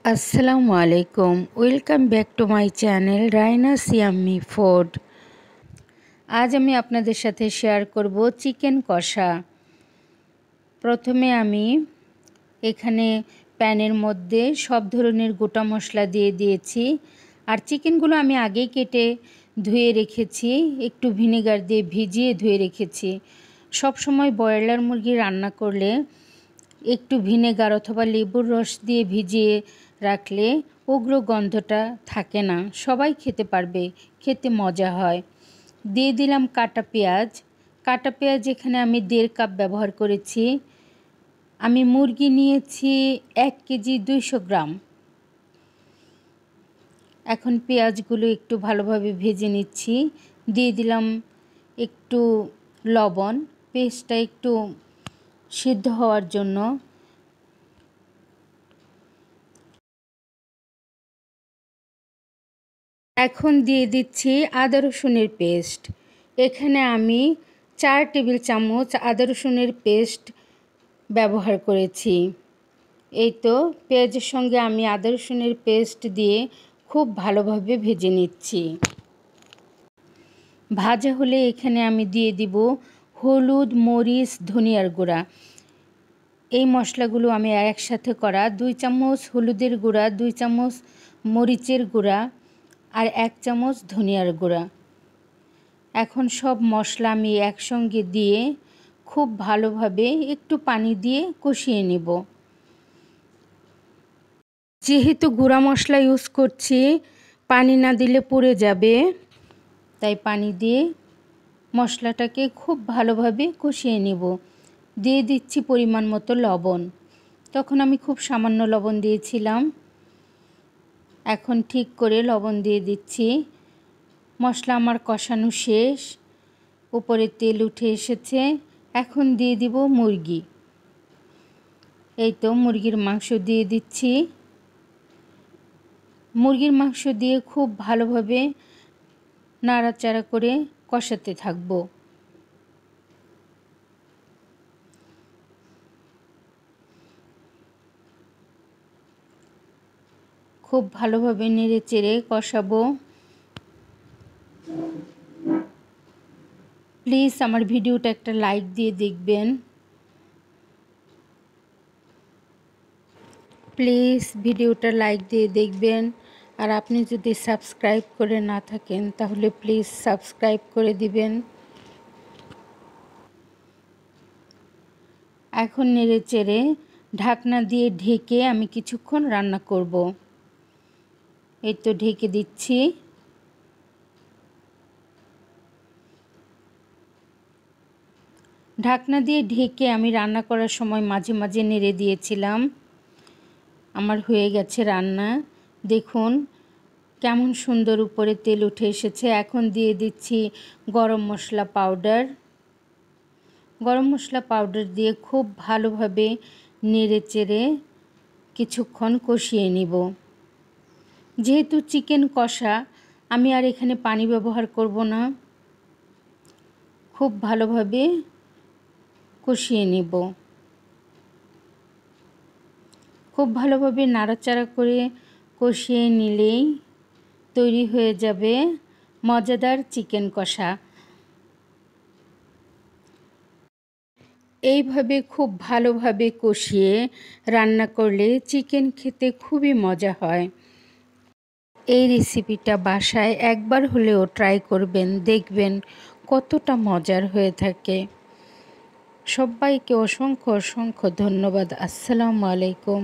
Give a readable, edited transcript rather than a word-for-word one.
আসসালামু আলাইকুম, welcome back to my channel Raina's yummy food. আজ আমি আপনাদের সাথে শেয়ার করব চিকেন কষা। প্রথমে আমি এখানে প্যানের মধ্যে সব ধরনের গোটা মশলা দিয়ে দিয়েছি। আর চিকেনগুলো আমি আগেই কেটে ধুয়ে রেখেছি, একটু ভিনেগার দিয়ে ভিজিয়ে ধুয়ে রেখেছি। সব সময় ব্রয়লার মুরগি রান্না করলে একটু ভিনেগার অথবা লেবুর রস দিয়ে ভিজিয়ে রাখলে উগ্র গন্ধটা থাকে না, সবাই খেতে পারবে, খেতে মজা হয়। দিয়ে দিলাম কাটা পেঁয়াজ। কাটা পেঁয়াজ এখানে আমি 1.5 কাপ ব্যবহার করেছি। আমি মুরগি নিয়েছি 1 কেজি 200 গ্রাম। এখন পেঁয়াজগুলো একটু ভালোভাবে ভেজে নিচ্ছি। দিয়ে দিলাম একটু লবণ, পেস্টটা একটু সিদ্ধ হওয়ার জন্য। এখন দিয়ে দিচ্ছি আদা রসুনের পেস্ট। এখানে আমি 4 টেবিল চামচ আদা রসুনের পেস্ট ব্যবহার করেছি। এই তো পেঁয়াজের সঙ্গে আমি আদা রসুনের পেস্ট দিয়ে খুব ভালোভাবে ভেজে নিচ্ছি। ভাজা হলে এখানে আমি দিয়ে দিব হলুদ, মরিচ, ধনিয়ার গুঁড়া। এই মশলাগুলো আমি একসাথে করা। 2 চামচ হলুদের গুঁড়া, 2 চামচ মরিচের গুঁড়া আর 1 চামচ ধনিয়ার গুঁড়া। এখন সব মশলা আমি একসঙ্গে দিয়ে খুব ভালোভাবে একটু পানি দিয়ে কষিয়ে নেব। যেহেতু গুঁড়া মশলা ইউজ করছি, পানি না দিলে পুড়ে যাবে, তাই পানি দিয়ে মশলাটাকে খুব ভালোভাবে কষিয়ে নেব। দিয়ে দিচ্ছি পরিমাণ মতো লবণ। তখন আমি খুব সামান্য লবণ দিয়েছিলাম, এখন ঠিক করে লবণ দিয়ে দিচ্ছি। মশলা আমার কষানো শেষ, উপরে তেল উঠে এসেছে। এখন দিয়ে দিব মুরগি। এই তো মুরগির মাংস দিয়ে দিচ্ছি। মুরগির মাংস দিয়ে খুব ভালোভাবে নাড়াচাড়া করে কষাতে থাকবো। খুব ভালোভাবে নেড়ে চেড়ে কষাবো। প্লিজ আমার ভিডিওটা একটা লাইক দিয়ে দেখবেন। প্লিজ ভিডিওটা লাইক দিয়ে দেখবেন। আর আপনি যদি সাবস্ক্রাইব করে না থাকেন তাহলে প্লিজ সাবস্ক্রাইব করে দিবেন। এখন নেড়ে চেড়ে ঢাকনা দিয়ে ঢেকে আমি কিছুক্ষণ রান্না করব। এই তো ঢেকে দিচ্ছি। ঢাকনা দিয়ে ঢেকে আমি রান্না করার সময় মাঝে মাঝে নেড়ে দিয়েছিলাম। আমার হয়ে গেছে রান্না। দেখুন কেমন সুন্দর উপরে তেল উঠে এসেছে। এখন দিয়ে দিচ্ছি গরম মশলা পাউডার। গরম মশলা পাউডার দিয়ে খুব ভালোভাবে নেড়ে চেড়ে কিছুক্ষণ কষিয়ে নিব। যেহেতু চিকেন কষা, আমি আর এখানে পানি ব্যবহার করব না। খুব ভালোভাবে কষিয়ে নিব। খুব ভালোভাবে নাড়াচাড়া করে কষিয়ে নিলেই তৈরি হয়ে যাবে মজাদার চিকেন কষা। এইভাবে খুব ভালোভাবে কষিয়ে রান্না করলে চিকেন খেতে খুবই মজা হয়। এই রেসিপিটা বাসায় একবার হলেও ট্রাই করবেন, দেখবেন কতটা মজার হয়ে থাকে। সবাইকে অসংখ্য অসংখ্য ধন্যবাদ। আসসালামু আলাইকুম।